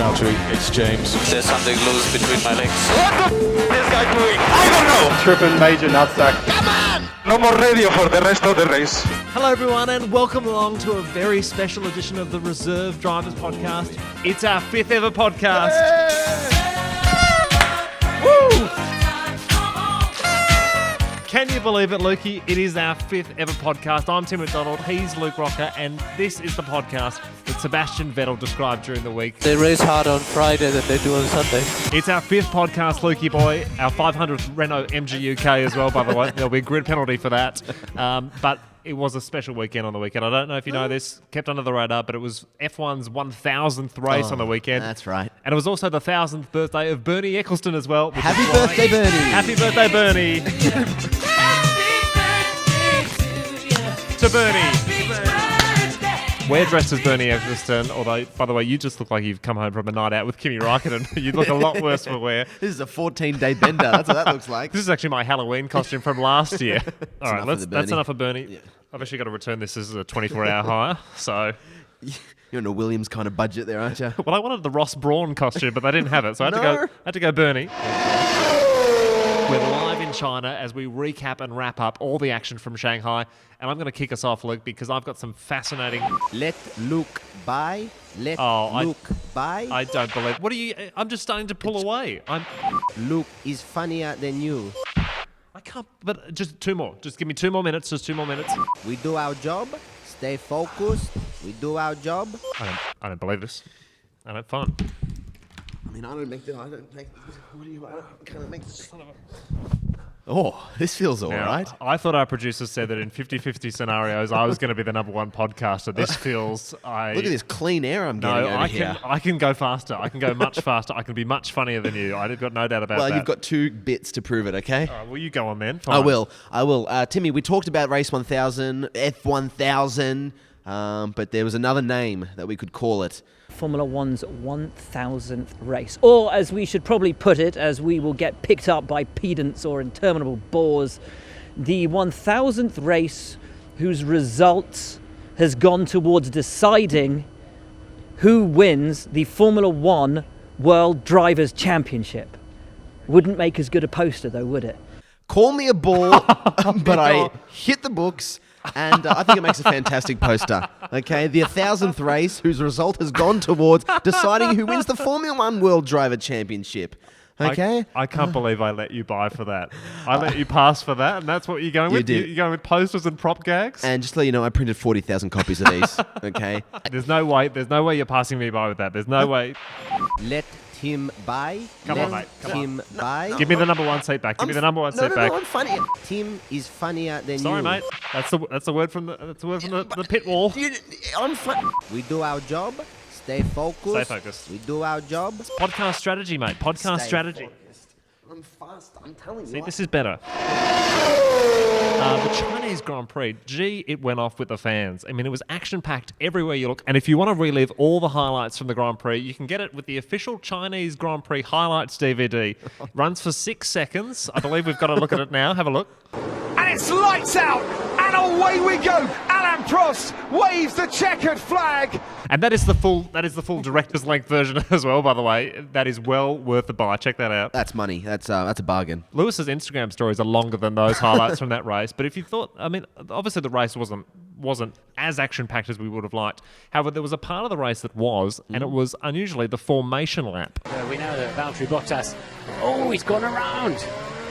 Valtteri, it's James. There's something loose between my legs. What the f*** is this guy doing? I don't know. Tripping major nutsack. Come on! No more radio for the rest of the race. Hello everyone and welcome along to a very special edition of the Reserve Drivers Podcast. It's our 5th ever podcast. Woo! Can you believe it, Lukey? It is our 5th ever podcast. I'm Tim McDonald, he's Luke Rocker, and this is the podcast that Sebastian Vettel described during the week. They race harder on Friday than they do on Sunday. It's our 5th podcast, Lukey boy. Our 500th Renault MG UK as well, by the way. There'll be a grid penalty for that. But it was a special weekend on the weekend. I don't know if you know this, kept under the radar, but it was F1's 1000th race on the weekend. That's right. And it was also the 1000th birthday of Bernie Eccleston as well. Happy birthday, Bernie. Happy birthday, Bernie. To Bernie. We're dressed as Bernie Eccleston, although, by the way, you just look like you've come home from a night out with Kimi Räikkönen. You look a lot worse for wear. This is a 14-day bender. That's what that looks like. This is actually my Halloween costume from last year. All right, that's enough of Bernie. Yeah. I've actually got to return this as a 24-hour hire, so... You're in a Williams kind of budget there, aren't you? Well, I wanted the Ross Brawn costume, but they didn't have it, so I had to go Bernie. We're live in China as we recap and wrap up all the action from Shanghai, and I'm going to kick us off, Luke, because I've got some fascinating... Let Luke by. I don't believe... What are you... I'm just starting to pull away. Luke is funnier than you. I can't... But just 2 more. Just give me 2 more minutes. Just 2 more minutes. We do our job. Stay focused. We do our job. I don't believe this. Fine. I mean, I don't make this. What do you... I kind of make this... Oh, this feels all right. I thought our producers said that in 50-50 scenarios, I was going to be the number one podcaster. This feels... Look at this clean air I'm getting over here. I can go faster. I can go much faster. I can be much funnier than you. I've got no doubt about that. Well, you've got 2 bits to prove it, okay? All right, well, you go on then. Fine. I will. Timmy, we talked about Race 1000, F1000, but there was another name that we could call it. Formula One's 1000th race. Or, as we should probably put it, as we will get picked up by pedants or interminable bores, the 1000th race whose results has gone towards deciding who wins the Formula One World Drivers' Championship. Wouldn't make as good a poster, though, would it? Call me a ball, but I hit the books. And I think it makes a fantastic poster. Okay, the 1000th race whose result has gone towards deciding who wins the Formula One World Driver Championship. Okay, I can't believe I let you buy for that. I let you pass for that, and that's what you're going with. You're going with posters and prop gags. And just to let you know, I printed 40,000 copies of these. Okay, there's no way you're passing me by with that. There's no way. Let him buy. Come on, mate. Buy. Give me the number one seat back. Give me the number one seat back. No, I'm funny. Tim is funnier than you. Sorry, mate. That's the word from the pit wall. I'm funny. We do our job. Stay focused. Stay focused. We do our job. It's podcast strategy, mate. Podcast strategy. Focused. I'm fast. I'm telling you. See, this is better. The Chinese Grand Prix, it went off with the fans. I mean, it was action-packed everywhere you look. And if you want to relive all the highlights from the Grand Prix, you can get it with the official Chinese Grand Prix highlights DVD. Runs for 6 seconds. I believe we've got to look at it now. Have a look. And it's lights out, and away we go. Alain Prost waves the checkered flag. And that is the full director's length version as well, by the way. That is well worth the buy. Check that out. That's money. That's a bargain. Lewis's Instagram stories are longer than those highlights from that race. But if you thought, I mean, obviously the race wasn't as action-packed as we would have liked. However, there was a part of the race that was, and it was unusually the formation lap. We know that Valtteri Bottas, he's gone around.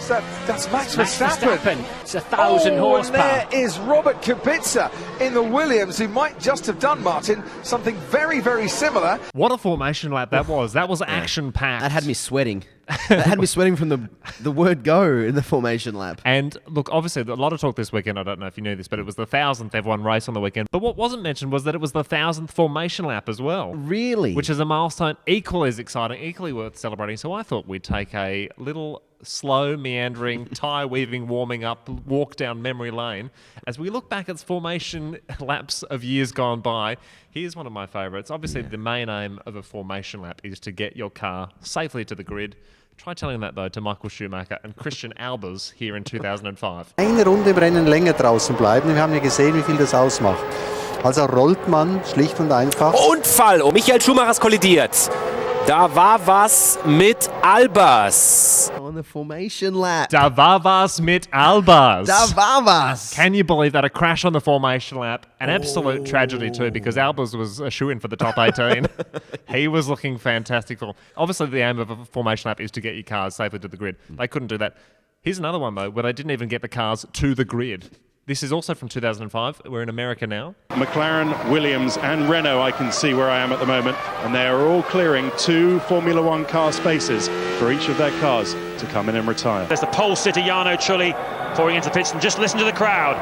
That's Max Verstappen. It's 1,000 horsepower. And there is Robert Kubica in the Williams, who might just have done, Martin, something very, very similar. What a formation lap that was. That was action-packed. That had me sweating. That had me sweating from the word go in the formation lap. And look, obviously, a lot of talk this weekend. I don't know if you knew this, but it was the 1000th F1 race on the weekend. But what wasn't mentioned was that it was the 1000th formation lap as well. Really? Which is a milestone equally as exciting, equally worth celebrating. So I thought we'd take a little slow, meandering, tie-weaving, warming up walk down memory lane as we look back at formation laps of years gone by. Here's one of my favourites. Obviously, the main aim of a formation lap is to get your car safely to the grid. Try telling that, though, to Michael Schumacher and Christian Albers here in 2005. Eine Runde im Rennen länger draußen bleiben. Wir haben ja gesehen, wie viel das ausmacht. Also rollt man schlicht und einfach. Unfall! Michael Schumacher ist kollidiert. Da war was mit Albers. On the formation lap. Da war was mit Albers. Da war was. Can you believe that? A crash on the formation lap. An absolute tragedy too, because Albers was a shoo-in for the top 18. He was looking fantastic. Obviously, the aim of a formation lap is to get your cars safely to the grid. They couldn't do that. Here's another one, though, where they didn't even get the cars to the grid. This is also from 2005. We're in America now. McLaren, Williams and Renault, I can see where I am at the moment, and they are all clearing 2 Formula One car spaces for each of their cars to come in and retire. There's the pole sitter, Jarno Trulli, pouring into the pits, and just listen to the crowd.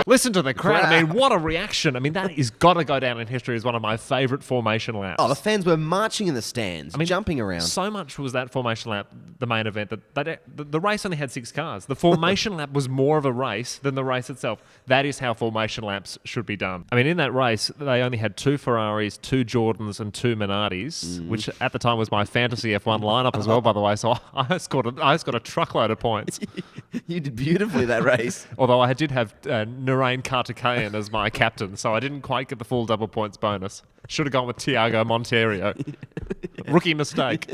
Listen to the crowd. I mean, what a reaction. I mean, that has got to go down in history as one of my favourite formation laps. Oh, the fans were marching in the stands, jumping around. So much was that formation lap the main event that the race only had 6 cars. The formation lap was more of a race than the race itself. That is how formation laps should be done. I mean, in that race, they only had 2 Ferraris, 2 Jordans and 2 Minardis, which at the time was my fantasy F1 lineup as well, by the way. So I scored a truckload of points. You did beautifully that race. Although I did have Narain Kartikeyan as my captain, so I didn't quite get the full double points bonus. Should have gone with Tiago Monteiro. Rookie mistake.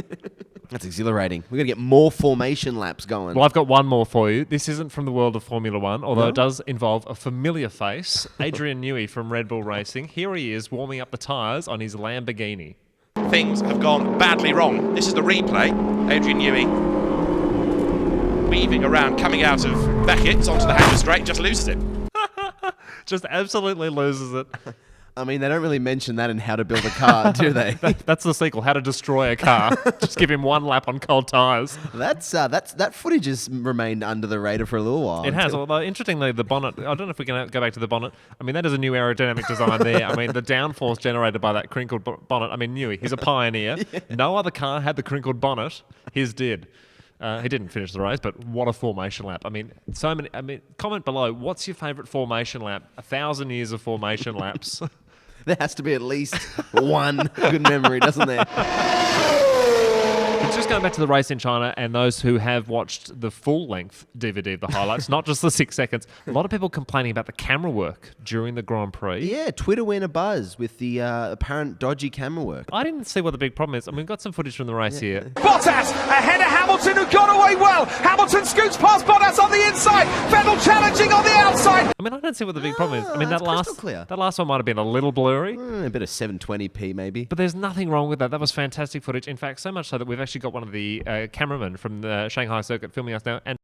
That's exhilarating. We're going to get more formation laps going. Well, I've got one more for you. This isn't from the world of Formula One, although it does involve a familiar face. Adrian Newey from Red Bull Racing. Here he is warming up the tyres on his Lamborghini. Things have gone badly wrong. This is the replay. Adrian Newey weaving around, coming out of Beckett's onto the Hanger straight, just loses it. Just absolutely loses it. I mean, they don't really mention that in How to Build a Car, do they? That's the sequel, How to Destroy a Car. Just give him one lap on cold tyres. That footage has remained under the radar for a little while. It has, although interestingly, the bonnet, I don't know if we can go back to the bonnet. I mean, that is a new aerodynamic design there. I mean, the downforce generated by that crinkled bonnet. I mean, Newey, he's a pioneer. Yeah. No other car had the crinkled bonnet. His did. He didn't finish the race, but what a formation lap. I mean, so many. I mean, comment below, what's your favourite formation lap? 1,000 years of formation laps. There has to be at least one good memory, doesn't there? Just going back to the race in China and those who have watched the full-length DVD of the highlights, not just the 6 seconds, a lot of people complaining about the camera work during the Grand Prix. Yeah, Twitter went a buzz with the apparent dodgy camera work. I didn't see what the big problem is. I mean, we've got some footage from the race here. Bottas ahead of Hamilton, who got away well. Hamilton scoots past Bottas on the inside. Vettel challenging on the outside. I mean, I don't see what the big problem is. I mean, that clear. last one might have been a little blurry. A bit of 720p maybe. But there's nothing wrong with that. That was fantastic footage. In fact, so much so that we've actually got one of the cameramen from the Shanghai circuit filming us now. And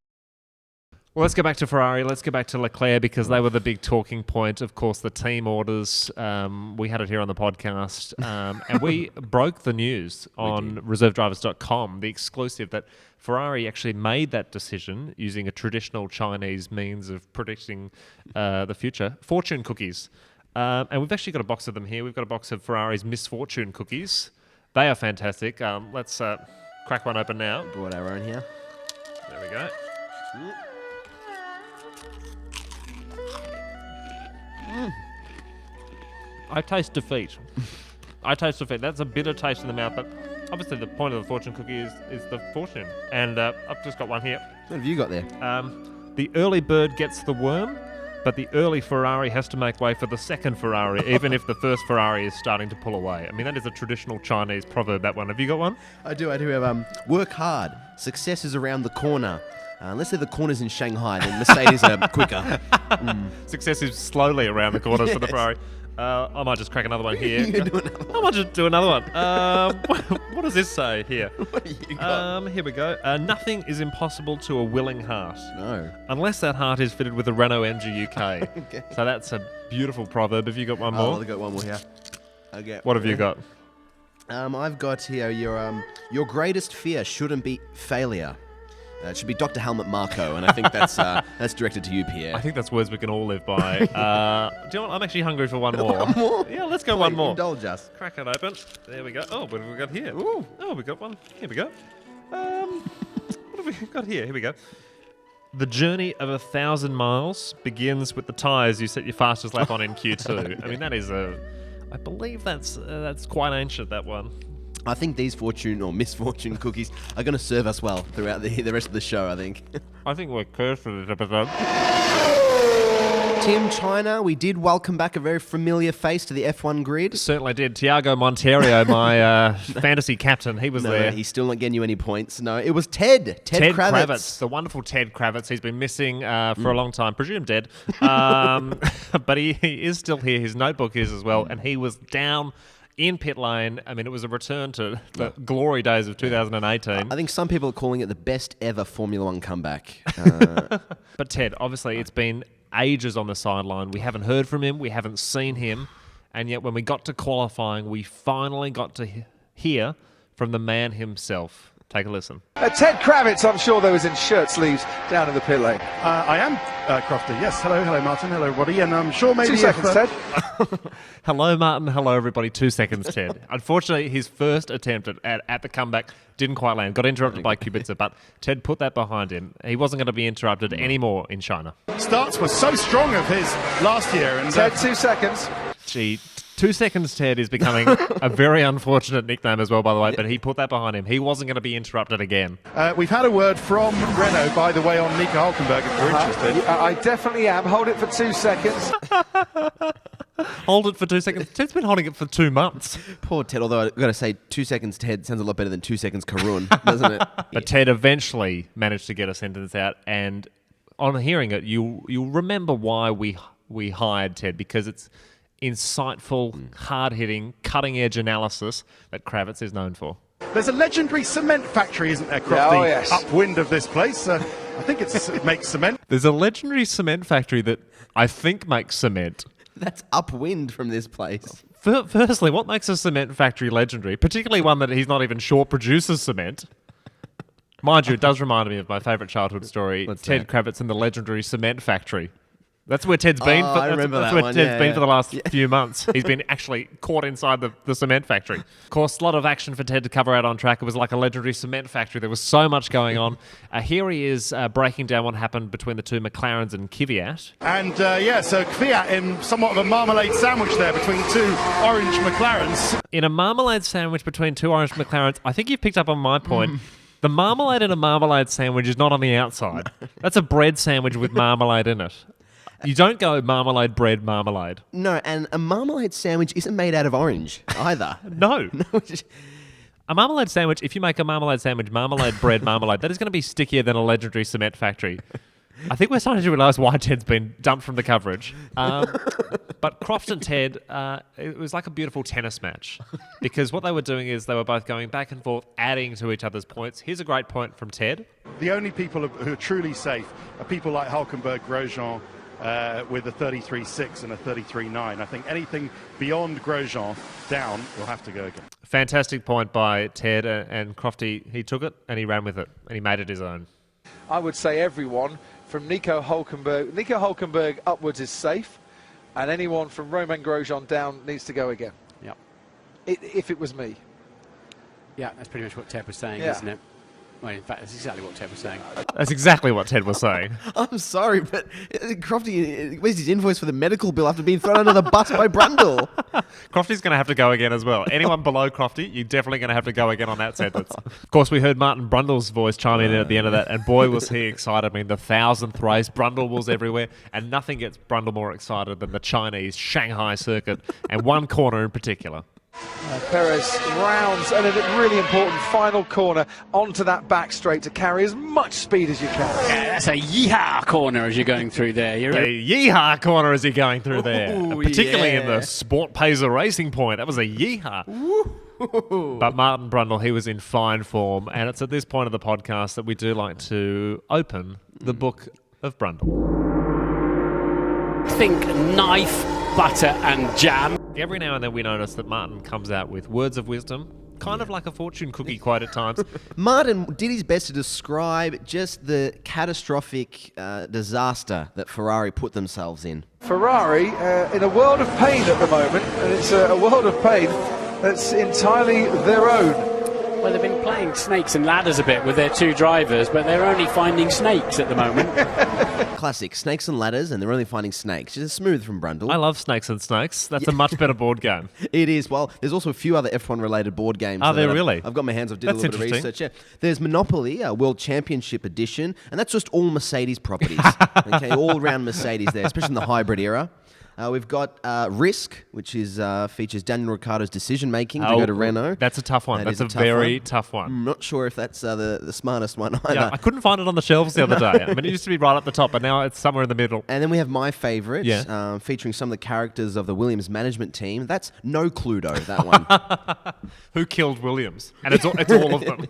well, let's go back to Ferrari. Let's go back to Leclerc because they were the big talking point. Of course, the team orders. We had it here on the podcast. And we broke the news on reservedrivers.com, the exclusive that Ferrari actually made that decision using a traditional Chinese means of predicting the future. Fortune cookies. And we've actually got a box of them here. We've got a box of Ferrari's Misfortune cookies. They are fantastic. Let's crack one open now. Brought our own here. There we go. I taste defeat. That's a bitter taste in the mouth, but obviously the point of the fortune cookie is the fortune. And I've just got one here. What have you got there? The early bird gets the worm, but the early Ferrari has to make way for the second Ferrari, even if the first Ferrari is starting to pull away. I mean, that is a traditional Chinese proverb, that one. Have you got one? I do have work hard. Success is around the corner. Unless they're the corners in Shanghai, then Mercedes are quicker. Success is slowly around the corners for the Ferrari. I might just crack another one here. I might just do another one. What does this say here? What do you got? Here we go. Nothing is impossible to a willing heart. No. Unless that heart is fitted with a Renault MG UK. Okay. So that's a beautiful proverb. Have you got one more? I've got one more here. Okay. What have you got? I've got here your greatest fear shouldn't be failure. It should be Dr. Helmut Marko, and I think that's directed to you, Pierre. I think that's words we can all live by. Do you know what? I'm actually hungry for one more. One more? Yeah, let's go one more. Indulge us. Crack it open. There we go. Oh, what have we got here? Ooh. Oh, we got one. Here we go. What have we got here? Here we go. The journey of 1,000 miles begins with the tyres you set your fastest lap on in Q2. I mean, that is I believe that's quite ancient, that one. I think these fortune or misfortune cookies are going to serve us well throughout the rest of the show, I think. I think we're cursed for this episode. Tim, China, we did welcome back a very familiar face to the F1 grid. Certainly did. Tiago Monteiro, my fantasy captain, he was there. He's still not getting you any points. No, it was Ted Kravitz. The wonderful Ted Kravitz. He's been missing for a long time, presumed dead. But he is still here. His notebook is as well. And he was down in pit lane. I mean, it was a return to the glory days of 2018. I think some people are calling it the best ever Formula One comeback. But Ted, obviously, it's been ages on the sideline. We haven't heard from him. We haven't seen him. And yet when we got to qualifying, we finally got to hear from the man himself. Take a listen. Ted Kravitz, I'm sure there was in shirt sleeves down in the pit lane. I am Crofty. Yes, hello Martin, hello everybody, and I'm sure maybe 2 seconds, Ted. Hello Martin, hello everybody. 2 seconds, Ted. Unfortunately, his first attempt at the comeback didn't quite land. Got interrupted by Kubica, but Ted put that behind him. He wasn't going to be interrupted anymore in China. Starts were so strong of his last year, and Ted, 2 seconds. Gee, 2 seconds Ted is becoming a very unfortunate nickname as well, by the way, but he put that behind him. He wasn't going to be interrupted again. We've had a word from Renault, by the way, on Nico Hülkenberg, if you're interested. I definitely am. Hold it for 2 seconds. Hold it for 2 seconds. Ted's been holding it for 2 months. Poor Ted, although I've got to say 2 seconds Ted sounds a lot better than 2 seconds Karun, doesn't it? But Ted eventually managed to get a sentence out, and on hearing it, you'll remember why we hired Ted, because it's insightful, hard-hitting, cutting-edge analysis that Kravitz is known for. There's a legendary cement factory, isn't there, Crofty? Oh, yes. Upwind of this place. I think it makes cement. There's a legendary cement factory that I think makes cement. That's upwind from this place. Firstly, what makes a cement factory legendary? Particularly one that he's not even sure produces cement. Mind you, it does remind me of my favourite childhood story, Ted Kravitz and the legendary cement factory. That's where Ted's been. I remember that's that where one. Ted's been for the last few months. He's been actually caught inside the cement factory. Of course, a lot of action for Ted to cover out on track. It was like a legendary cement factory. There was so much going on. Here he is breaking down what happened between the two McLarens and Kvyat. And so Kvyat in somewhat of a marmalade sandwich there between two orange McLarens. In a marmalade sandwich between two orange McLarens, I think you've picked up on my point. The marmalade in a marmalade sandwich is not on the outside. That's a bread sandwich with marmalade in it. You don't go marmalade, bread, marmalade. No, and a marmalade sandwich isn't made out of orange either. No. A marmalade sandwich, if you make a marmalade sandwich, marmalade, bread, marmalade, that is going to be stickier than a legendary cement factory. I think we're starting to realise why Ted's been dumped from the coverage. But Croft and Ted, it was like a beautiful tennis match. Because what they were doing is they were both going back and forth, adding to each other's points. Here's a great point from Ted. The only people who are truly safe are people like Hülkenberg, Grosjean, with a 33.6 and a 33.9. I think anything beyond Grosjean down will have to go again. Fantastic point by Ted, and Crofty, he took it and he ran with it and he made it his own. I would say everyone from Nico Hülkenberg upwards is safe, and anyone from Romain Grosjean down needs to go again. Yep. If it was me. Yeah, that's pretty much what Ted was saying, isn't it? Well, in fact, that's exactly what Ted was saying. That's exactly what Ted was saying. I'm sorry, but Crofty, where's his invoice for the medical bill after being thrown under the bus by Brundle? Crofty's going to have to go again as well. Anyone below Crofty, you're definitely going to have to go again on that sentence. Of course, we heard Martin Brundle's voice chime in at the end of that, and boy, was he excited. I mean, the 1,000th race, Brundle was everywhere, and nothing gets Brundle more excited than the Chinese Shanghai circuit, and one corner in particular. Perez rounds and a really important final corner onto that back straight to carry as much speed as you can. Yeah, that's a yeehaw corner as you're going through there. A yeehaw corner as you're going through there. Ooh, particularly in the Sport Pacer Racing Point. That was a yeehaw. But Martin Brundle, he was in fine form, and it's at this point of the podcast that we do like to open the book of Brundle. Think knife, butter and jam. Every now and then we notice that Martin comes out with words of wisdom, kind of like a fortune cookie quote at times. Martin did his best to describe just the catastrophic disaster that Ferrari put themselves in. Ferrari in a world of pain at the moment, and it's a world of pain that's entirely their own. Well, they've been playing snakes and ladders a bit with their two drivers, but they're only finding snakes at the moment. Classic, snakes and ladders, and they're only finding snakes. Just smooth from Brundle. I love Snakes and Snakes. That's a much better board game. It is. Well, there's also a few other F1-related board games. Are there really? I've got my hands. I did a That's little bit of interesting. research. Yeah. There's Monopoly, World Championship Edition, and that's just all Mercedes properties. Okay, all around Mercedes there, especially in the hybrid era. We've got Risk, which is features Daniel Ricciardo's decision-making to go to Renault. That's a tough one. That That's is a very tough one. I'm not sure if that's the smartest one either. Yeah, I couldn't find it on the shelves the other day. I mean, it used to be right up the top, but now it's somewhere in the middle. And then we have my favourite, Yeah. featuring some of the characters of the Williams management team. That's No Cluedo, that one. Who killed Williams? And it's all of them.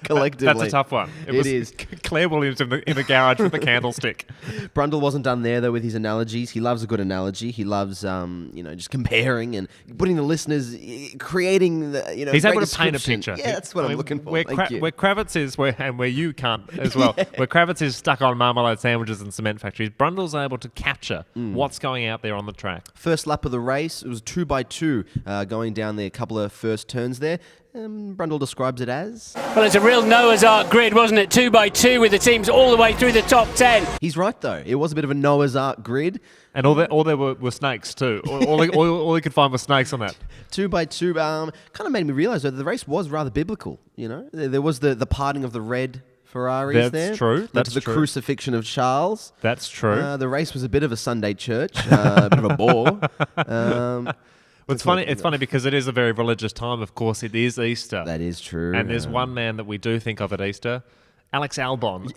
Collectively. That's a tough one. It is. Claire Williams in the garage with the candlestick. Brundle wasn't done there, though, with his analogies. He loves a good analogy. He loves, just comparing and putting the listeners, creating the, He's able great to paint a description. picture. Yeah, that's what I'm looking for. Where, Thank you. where Kravitz is, and where you can't as well, where Kravitz is stuck on marmalade sandwiches and cement factories, Brundle's able to capture what's going out there on the track. First lap of the race, it was 2x2 going down the couple of first turns there. Brundle describes it as... Well, it's a real Noah's Ark grid, wasn't it? 2x2 with the teams all the way through the top 10. He's right, though. It was a bit of a Noah's Ark grid. And all there were snakes, too. All he could find was snakes on that. 2x2 kind of made me realise, though, that the race was rather biblical, you know? There was the parting of the red Ferraris That's there. true. That's the true. crucifixion of Charles. That's true. The race was a bit of a Sunday church, a bit of a bore. It's funny because it is a very religious time. Of course, it is Easter. That is true. And there's one man that we do think of at Easter, Alex Albon,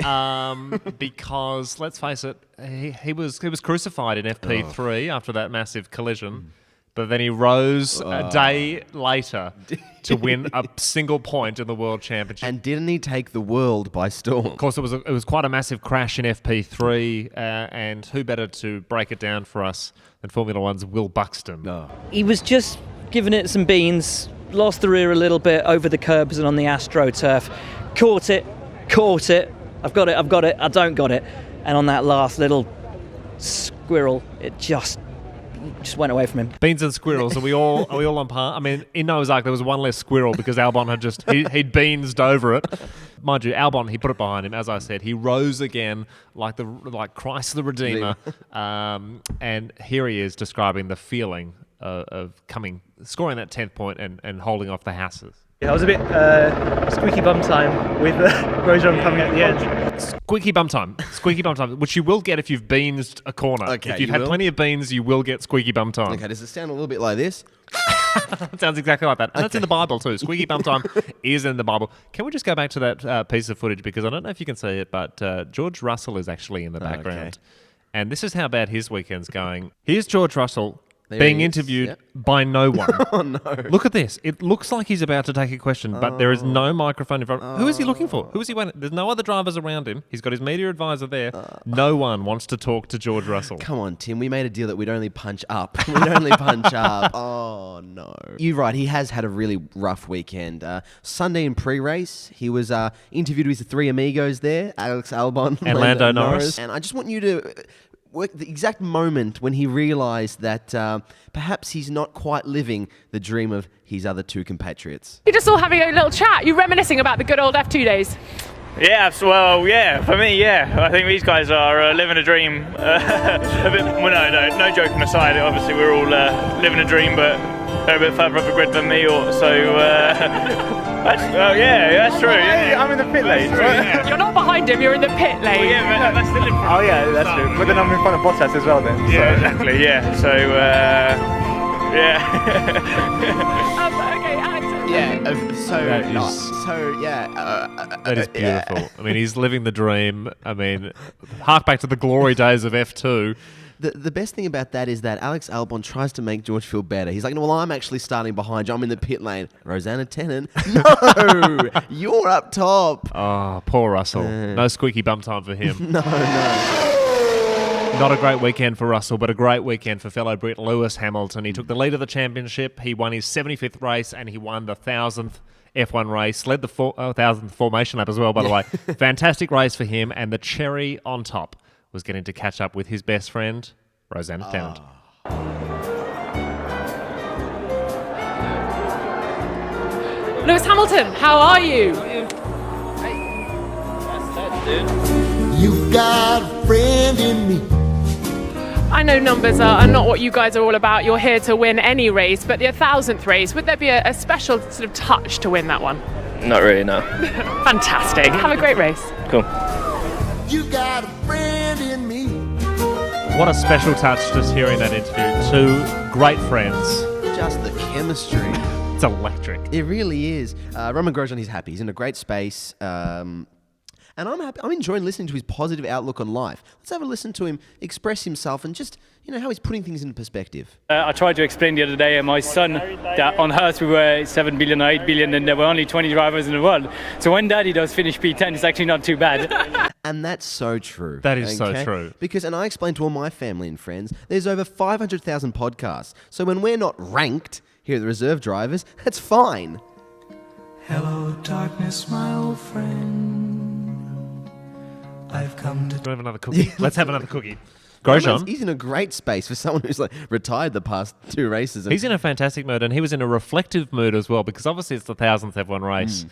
because let's face it, he was crucified in FP3 after that massive collision. But then he rose a day later to win a single point in the World Championship. And didn't he take the world by storm? Of course, it was quite a massive crash in FP3, and who better to break it down for us than Formula One's Will Buxton? He was just giving it some beans, lost the rear a little bit over the curbs and on the AstroTurf, caught it, I've got it, I don't got it. And on that last little squirrel, it just went away from him. Beans and squirrels, are we all on par? I mean, in Noah's Ark there was one less squirrel because Albon had he'd beansed over it. Mind you, Albon, he put it behind him. As I said, he rose again like Christ the Redeemer, and here he is describing the feeling of scoring that 10th point and holding off the Hasses. Yeah, I was a bit squeaky bum time with Grosjean coming at the end. Squeaky bum time, which you will get if you've beansed a corner. Okay, if you've had plenty of beans, you will get squeaky bum time. Okay, does it sound a little bit like this? It sounds exactly like that. And that's in the Bible too. Squeaky bum time is in the Bible. Can we just go back to that piece of footage? Because I don't know if you can see it, but George Russell is actually in the background. Okay. And this is how bad his weekend's going. Here's George Russell There being he is, interviewed yep. by no one. Oh, no. Look at this. It looks like he's about to take a question, but there is no microphone in front of him. Who is he looking for? Who is he waiting? There's no other drivers around him. He's got his media advisor there. No one wants to talk to George Russell. Come on, Tim. We made a deal that we'd only punch up. We'd only punch up. Oh, no. You're right. He has had a really rough weekend. Sunday in pre-race, he was interviewed with the three amigos there, Alex Albon and Lando Norris. And I just want you to work the exact moment when he realised that perhaps he's not quite living the dream of his other two compatriots. You're just all having a little chat. You're reminiscing about the good old F2 days. Yeah, well, yeah, for me, yeah. I think these guys are living a dream. A bit, well, no joking aside, obviously we're all living a dream, but they're a bit further up the grid than me, that's true. Yeah, I'm in the pit lane. Right? You're not behind him, you're in the pit lane. Well, yeah, but that's still in front. Oh yeah, that's true. But then I'm in front of Bottas as well then. Yeah, exactly, yeah. So, Okay, Alex. Yeah, That is beautiful. I mean, he's living the dream. I mean, hark back to the glory days of F2. The best thing about that is that Alex Albon tries to make George feel better. He's like, no, well, I'm actually starting behind you. I'm in the pit lane. Rosanna Tennant, no, you're up top. Oh, poor Russell. No squeaky bum time for him. No. Not a great weekend for Russell, but a great weekend for fellow Brit Lewis Hamilton. He took the lead of the championship. He won his 75th race, and he won the 1,000th F1 race. Led the 1,000th formation lap as well, by the way. Fantastic race for him, and the cherry on top was getting to catch up with his best friend, Rosanna Tennant. Lewis Hamilton, how are you? You got a friend in me. I know numbers are not what you guys are all about. You're here to win any race, but the 1,000th race, would there be a special sort of touch to win that one? Not really, no. Fantastic. Have a great race. Cool. You got a friend in me. What a special touch just hearing that interview. Two great friends. Just the chemistry. It's electric. It really is. Roman Grosjean, he's happy. He's in a great space. And I'm happy. I'm enjoying listening to his positive outlook on life. Let's have a listen to him express himself and just, how he's putting things into perspective. I tried to explain the other day, my son, that on Earth we were 7 billion or 8 billion and there were only 20 drivers in the world. So when Daddy does finish P10, it's actually not too bad. And that's so true. That is so true. Because, and I explained to all my family and friends, there's over 500,000 podcasts. So when we're not ranked here at the Reserve Drivers, that's fine. Hello, darkness, my old friend. I've come to... Do we have another cookie? Let's have another cookie. Grosjean. He's in a great space for someone who's retired the past 2 races. He's in a fantastic mood, and he was in a reflective mood as well, because obviously it's the 1,000th F1 race.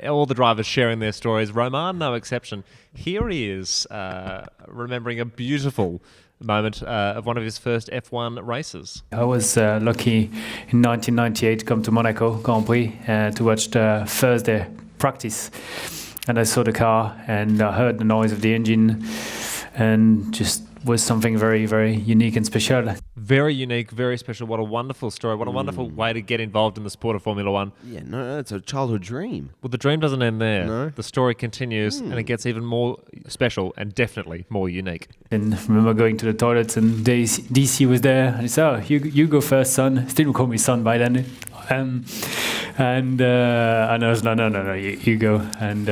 All the drivers sharing their stories. Roman, no exception. Here he is, remembering a beautiful moment of one of his first F1 races. I was lucky in 1998 to come to Monaco Grand Prix to watch the Thursday practice. And I saw the car and I heard the noise of the engine and just was something very, very unique and special. Very unique, very special. What a wonderful story. What a wonderful way to get involved in the sport of Formula One. Yeah, no, it's a childhood dream. Well, the dream doesn't end there. No. The story continues and it gets even more special and definitely more unique. And I remember going to the toilets and DC was there and he said, "Oh, you go first, son." Still call me son by then. And I was like, no, you go. And,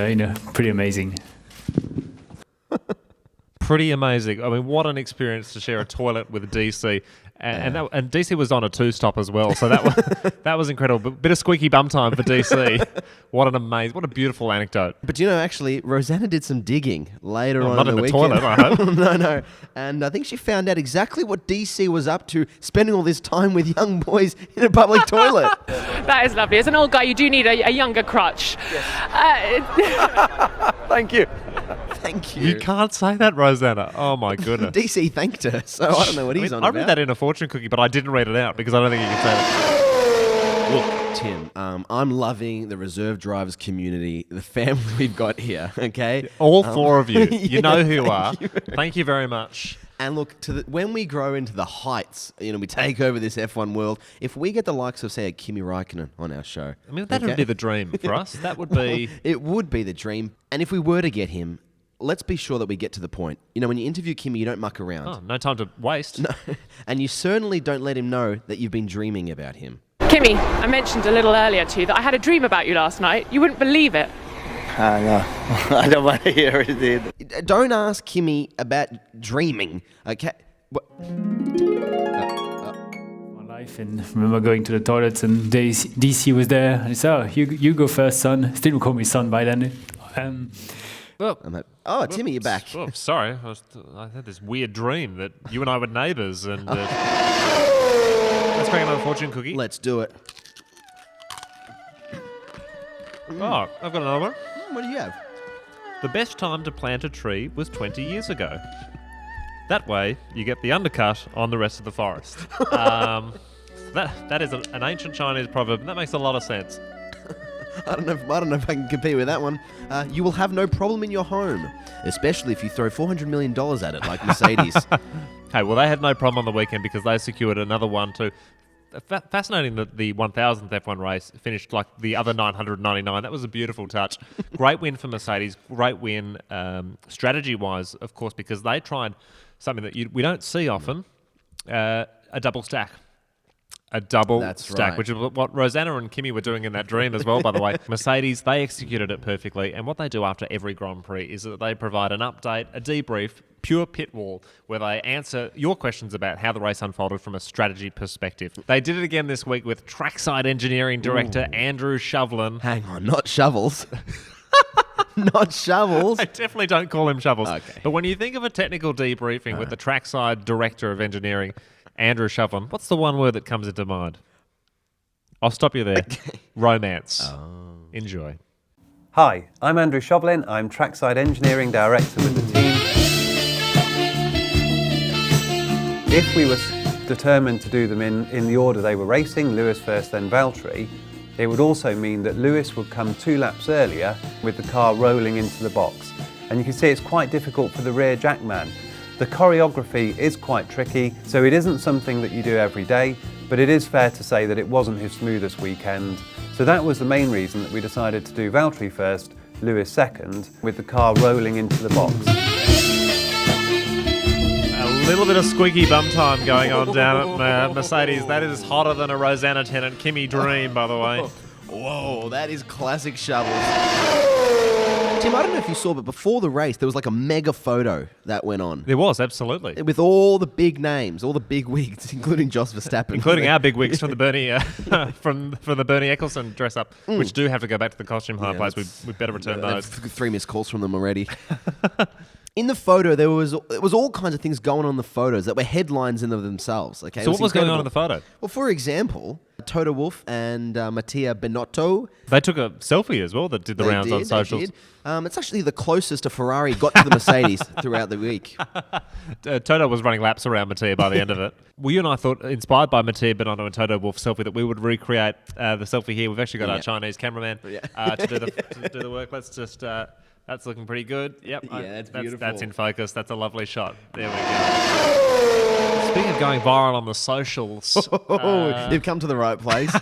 pretty amazing. Pretty amazing. I mean, what an experience to share a toilet with DC. And DC was on a 2-stop as well, so that was incredible. Bit of squeaky bum time for DC. What a beautiful anecdote. But actually, Rosanna did some digging later on not in the the weekend. toilet, I hope. No. And I think she found out exactly what DC was up to, spending all this time with young boys in a public toilet. That is lovely. As an old guy, you do need a younger crutch. Thank you. Thank you. You can't say that, Rosanna. Oh, my goodness. DC thanked her, so I don't know what he's on I about. read that in a fortune cookie, but I didn't read it out because I don't think you can say that. Look, Tim, I'm loving the Reserve Drivers community, the family we've got here, okay? All 4 of you. Yeah, You know who you are. thank you. Thank you very much. And look, when we grow into the heights, we take over this F1 world, if we get the likes of, say, a Kimi Räikkönen on our show... I mean, that would be the dream for us. That would be... It would be the dream. And if we were to get him, let's be sure that we get to the point. When you interview Kimi, you don't muck around. Oh, no time to waste. No. And you certainly don't let him know that you've been dreaming about him. Kimmy, I mentioned a little earlier to you that I had a dream about you last night. You wouldn't believe it. No, I don't want to hear it. Don't ask Kimi about dreaming, okay? My life, and I remember going to the toilets and DC was there and he said, "Oh, you go first, son." Still call me son by then. Timmy, you're back. Oh, sorry. I had this weird dream that you and I were neighbours and... Let's crack another fortune cookie. Let's do it. Oh, I've got another one. What do you have? The best time to plant a tree was 20 years ago. That way, you get the undercut on the rest of the forest. That is an ancient Chinese proverb, and that makes a lot of sense. I don't know if I can compete with that one. You will have no problem in your home, especially if you throw $400 million at it like Mercedes. Hey, well, they had no problem on the weekend because they secured another one too. Fascinating that the 1,000th F1 race finished like the other 999. That was a beautiful touch. Great win for Mercedes. Great win strategy-wise, of course, because they tried something that we don't see often, a double stack. A double stack, right. Which is what Rosanna and Kimi were doing in that dream as well, by the way. Mercedes, they executed it perfectly. And what they do after every Grand Prix is that they provide an update, a debrief, pure pit wall, where they answer your questions about how the race unfolded from a strategy perspective. They did it again this week with trackside engineering director Andrew Shovlin. Hang on, not Shovels. Not Shovels. I definitely don't call him Shovels. Okay. But when you think of a technical debriefing with the trackside director of engineering, Andrew Shovlin, what's the one word that comes into mind? I'll stop you there. Romance. Enjoy. Hi, I'm Andrew Shoblin. I'm Trackside Engineering Director with the team. If we were determined to do them in the order they were racing, Lewis first, then Valtteri, it would also mean that Lewis would come 2 laps earlier with the car rolling into the box. And you can see it's quite difficult for the rear jackman. The choreography is quite tricky, so it isn't something that you do every day, but it is fair to say that it wasn't his smoothest weekend. So that was the main reason that we decided to do Valtteri first, Lewis second, with the car rolling into the box. A little bit of squeaky bum time going on down at Mercedes. That is hotter than a Rosanna Tennant Kimi dream, by the way. Whoa, that is classic Shovels. Tim, I don't know if you saw, but before the race, there was like a mega photo that went on. There was, absolutely. With all the big names, all the big wigs, including Jos Verstappen. Including our big wigs from the Bernie from the Bernie Ecclestone dress up, which do have to go back to the costume hire place. We'd better return those. 3 missed calls from them already. In the photo, there was all kinds of things going on in the photos that were headlines in of themselves. Okay, So what was going on in the photo? Well, for example, Toto Wolff and Mattia Binotto. They took a selfie as well that did the rounds on socials. It's actually the closest a Ferrari got to the Mercedes throughout the week. Toto was running laps around Mattia by the end of it. Well, you and I thought, inspired by Mattia Binotto and Toto Wolff selfie, that we would recreate the selfie here. We've actually got our Chinese cameraman to do the work. Let's just... that's looking pretty good. Yep. That's beautiful. That's in focus. That's a lovely shot. There we go. Speaking of going viral on the socials... you've come to the right place.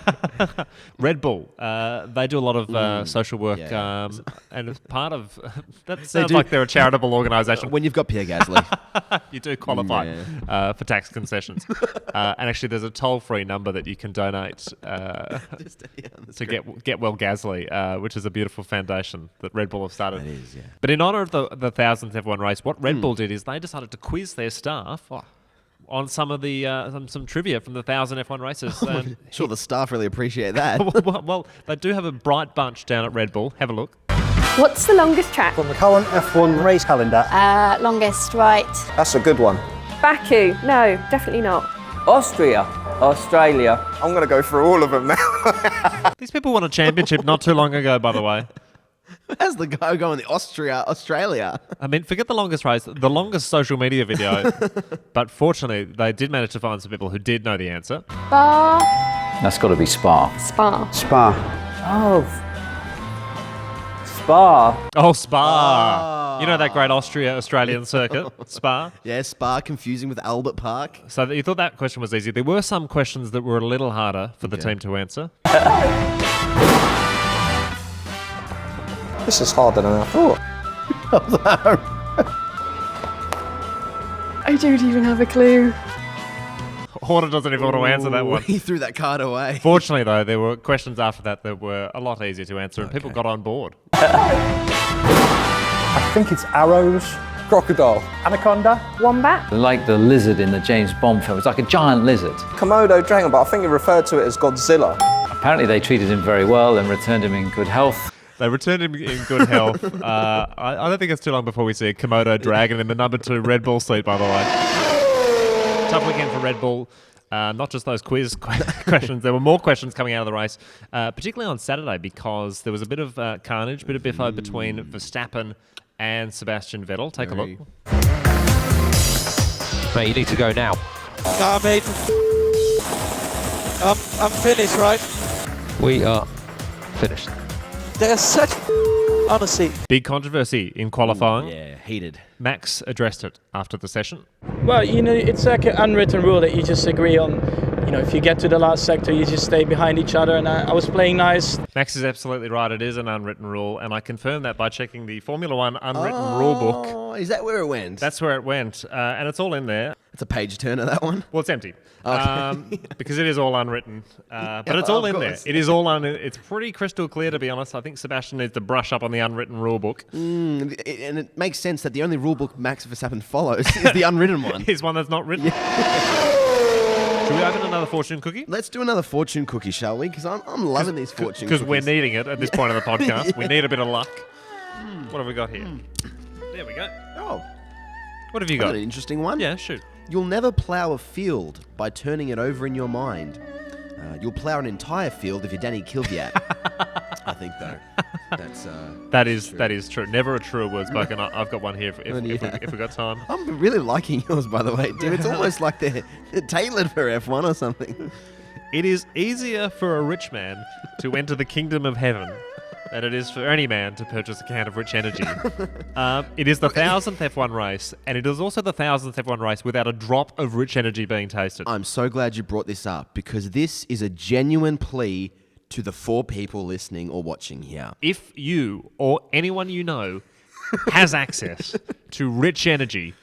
Red Bull. They do a lot of social work. And as part of... that sounds like they're a charitable organisation. When you've got Pierre Gasly. You do qualify for tax concessions. And actually, there's a toll-free number that you can donate to Get Well Gasly, which is a beautiful foundation that Red Bull have started. It is, yeah. But in honour of the 1000th F1 race, what Red Bull did is they decided to quiz their staff on some of the some trivia from the 1000 F1 races. Sure, the staff really appreciate that. well, they do have a bright bunch down at Red Bull. Have a look. What's the longest track? From the current F1 race calendar. Longest, right. That's a good one. Baku. No, definitely not. Austria. Australia. I'm going to go through all of them now. These people won a championship not too long ago, by the way. How's the guy going? The Australia. I mean, forget the longest race, the longest social media video. But fortunately, they did manage to find some people who did know the answer. Spa. That's got to be Spa. Spa. Oh. Spa. Oh, Spa. You know that great Australian circuit, Spa? Yeah, Spa, confusing with Albert Park. So you thought that question was easy. There were some questions that were a little harder for the team to answer. This is harder than I thought. I don't even have a clue. Horner doesn't even want to answer that one. He threw that card away. Fortunately, though, there were questions after that were a lot easier to answer, and people got on board. I think it's arrows. Crocodile. Anaconda. Wombat. Like the lizard in the James Bond film. It's like a giant lizard. Komodo dragon, but I think he referred to it as Godzilla. Apparently they treated him very well and returned him in good health. They returned him in good health. I don't think it's too long before we see a Komodo dragon in the number 2 Red Bull seat, by the way. Tough weekend for Red Bull. Not just those quiz questions. There were more questions coming out of the race, particularly on Saturday, because there was a bit of carnage, bit of biffo between Verstappen and Sebastian Vettel. Take a look. Mate, you need to go now. Nah, mate. I'm finished, right? We are finished. There's such honesty. Big controversy in qualifying. Yeah, heated. Max addressed it after the session. Well, it's like an unwritten rule that you just agree on. If you get to the last sector, you just stay behind each other, and I was playing nice. Max is absolutely right. It is an unwritten rule, and I confirm that by checking the Formula One unwritten rule book. Oh, is that where it went? That's where it went, and it's all in there. It's a page turner, that one. Well, it's empty. Okay. Because it is all unwritten, but it's all in there. It is all it's pretty crystal clear, to be honest. I think Sebastian needs to brush up on the unwritten rule book. And it makes sense that the only rule book Max Verstappen follows is the unwritten one. Is one that's not written. Should we open another fortune cookie? Let's do another fortune cookie, shall we? Because I'm loving these fortune cookies. Because we're needing it at this point of the podcast. We need a bit of luck. What have we got here? There we go. Oh. What have you got? An interesting one. Yeah, shoot. You'll never plough a field by turning it over in your mind. You'll plough an entire field if you're Danny Kvyat. I think, though. That is true. Never a truer word spoken. I've got one here if we got time. I'm really liking yours, by the way, Tim. It's almost like they're tailored for F1 or something. It is easier for a rich man to enter the kingdom of heaven than it is for any man to purchase a can of Rich Energy. It is the 1000th F1 race, and it is also the 1000th F1 race without a drop of Rich Energy being tasted. I'm so glad you brought this up, because this is a genuine plea to the 4 people listening or watching here. If you or anyone you know has access to Rich Energy,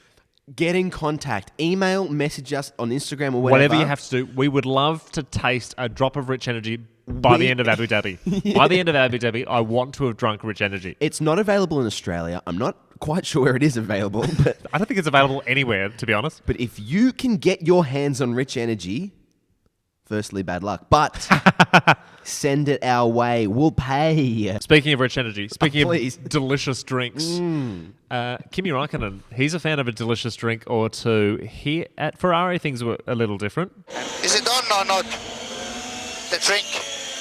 get in contact. Email, message us on Instagram or whatever you have to do. We would love to taste a drop of Rich Energy by the end of Abu Dhabi. Yeah. By the end of Abu Dhabi, I want to have drunk Rich Energy. It's not available in Australia. I'm not quite sure where it is available, but I don't think it's available anywhere, to be honest. But if you can get your hands on Rich Energy, firstly, bad luck. But send it our way. We'll pay. Speaking of Rich Energy, speaking of delicious drinks, Kimi Räikkönen, he's a fan of a delicious drink or two. Here at Ferrari, things were a little different. Is it on or not? The drink?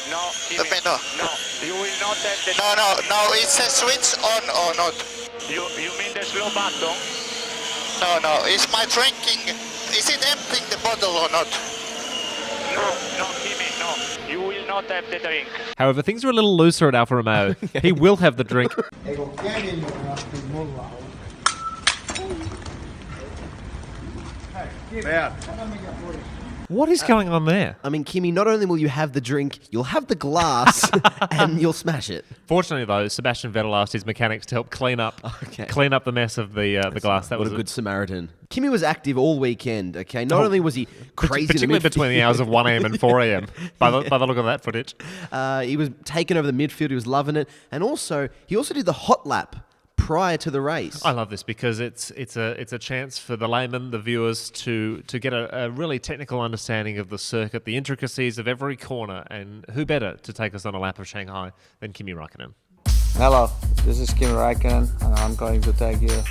No, The menu? no, you will not have the... No, it says switch on or not. You mean the slow button? No, is my drinking, is it emptying the bottle or not? No, Kimi, no. You will not have the drink. However, things are a little looser at Alfa Romeo. He will have the drink. What is going on there? I mean, Kimi, not only will you have the drink, you'll have the glass and you'll smash it. Fortunately, though, Sebastian Vettel asked his mechanics to help clean up the mess of the glass. That What was a good Samaritan. Kimi was active all weekend, okay? Not only was he crazy... Particularly between the hours of 1 a.m. and 4 a.m. by the look of that footage. He was taking over the midfield. He was loving it. And also, he also did the hot lap prior to the race. I love this because it's a chance for the layman, the viewers, to get a really technical understanding of the circuit, the intricacies of every corner, and who better to take us on a lap of Shanghai than Kimi Räikkönen. Hello, this is Kimi Räikkönen, and I'm going to take you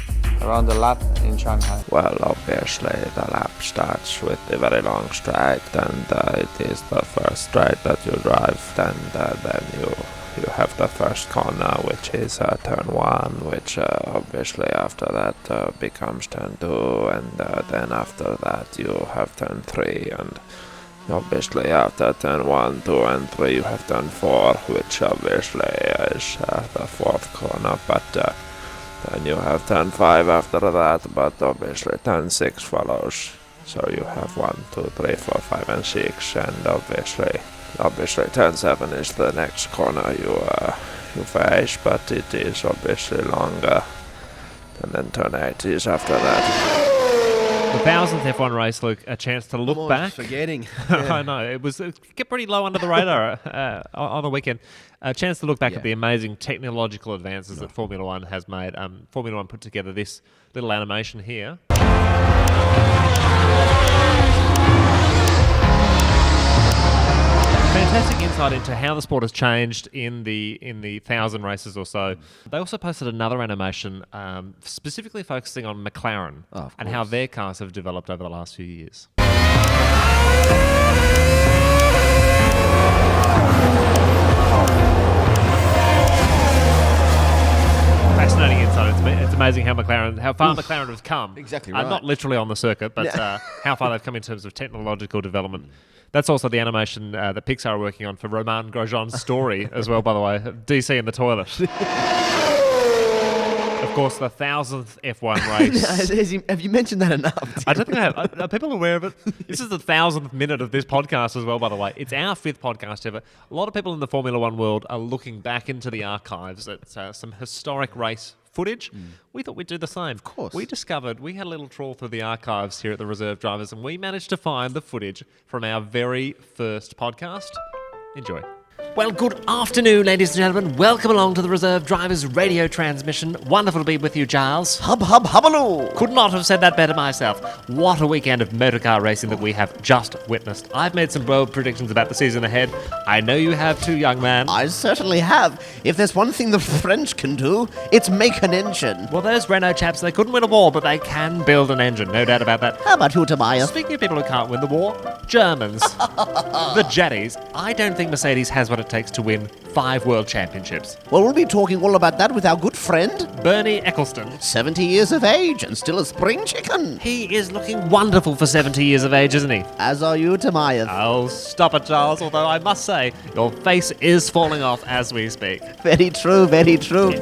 around the lap in Shanghai. Well, obviously the lap starts with a very long straight, and it is the first straight that you drive, and then you have the first corner, which is turn 1, which obviously after that becomes turn 2, and then after that you have turn 3, and obviously after turn 1, 2 and 3 you have turn 4, which obviously is the 4th corner, but then you have turn 5 after that, but obviously turn 6 follows, so you have 1, 2, 3, 4, 5 and 6, and obviously turn 7 is the next corner you face, but it is obviously longer, and then turn 8 is after that. The 1000th F1 race, Luke, a chance to look back. Forgetting. I know, it get pretty low under the radar on the weekend. A chance to look back at the amazing technological advances that Formula One has made. Formula One put together this little animation here. Fantastic insight into how the sport has changed in the 1,000 races or so. They also posted another animation specifically focusing on McLaren and how their cars have developed over the last few years. Fascinating insight. It's amazing how far McLaren has come. Exactly right. Not literally on the circuit, but how far they've come in terms of technological development. That's also the animation that Pixar are working on for Romain Grosjean's story as well, by the way. DC in the toilet. Of course, the 1000th F1 race. Have you mentioned that enough? I don't think I have. Are people aware of it? This is the 1000th minute of this podcast as well, by the way. It's our 5th podcast ever. A lot of people in the Formula One world are looking back into the archives at some historic race footage. We thought we'd do the same. Of course. We had a little trawl through the archives here at the Reserve Drivers, and we managed to find the footage from our very first podcast. Enjoy. Well, good afternoon, ladies and gentlemen. Welcome along to the Reserve Drivers radio transmission. Wonderful to be with you, Giles. Hub, hub, hubbaloo. Could not have said that better myself. What a weekend of motorcar racing that we have just witnessed. I've made some bold predictions about the season ahead. I know you have too, young man. I certainly have. If there's one thing the French can do, it's make an engine. Well, those Renault chaps, they couldn't win a war, but they can build an engine, no doubt about that. How about you, Tobias? Speaking of people who can't win the war, Germans. The Jetties. I don't think Mercedes has what it takes to win 5 world championships. Well, we'll be talking all about that with our good friend Bernie Eccleston. 70 years of age and still a spring chicken. He is looking wonderful for 70 years of age, isn't he? As are you, Tobias. Oh, stop it, Giles, although I must say, your face is falling off as we speak. Very true, very true.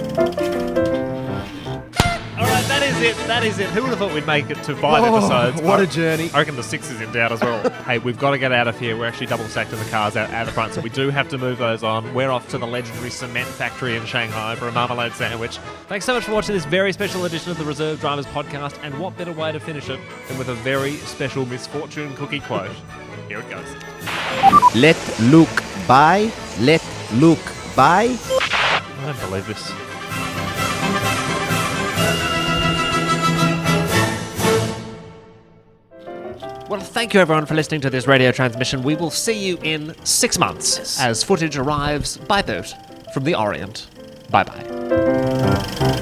Alright, that is it. Who would have thought we'd make it to 5 episodes? What a journey. I reckon the 6 is in doubt as well. Hey, we've got to get out of here. We're actually double stacked in the cars out the front, so we do have to move those on. We're off to the legendary cement factory in Shanghai for a marmalade sandwich. Thanks so much for watching this very special edition of the Reserve Drivers podcast, and what better way to finish it than with a very special misfortune cookie quote. Here it goes. Let Luke by, let Luke by. I don't believe this. Well, thank you everyone for listening to this radio transmission. We will see you in 6 months as footage arrives by boat from the Orient. Bye-bye.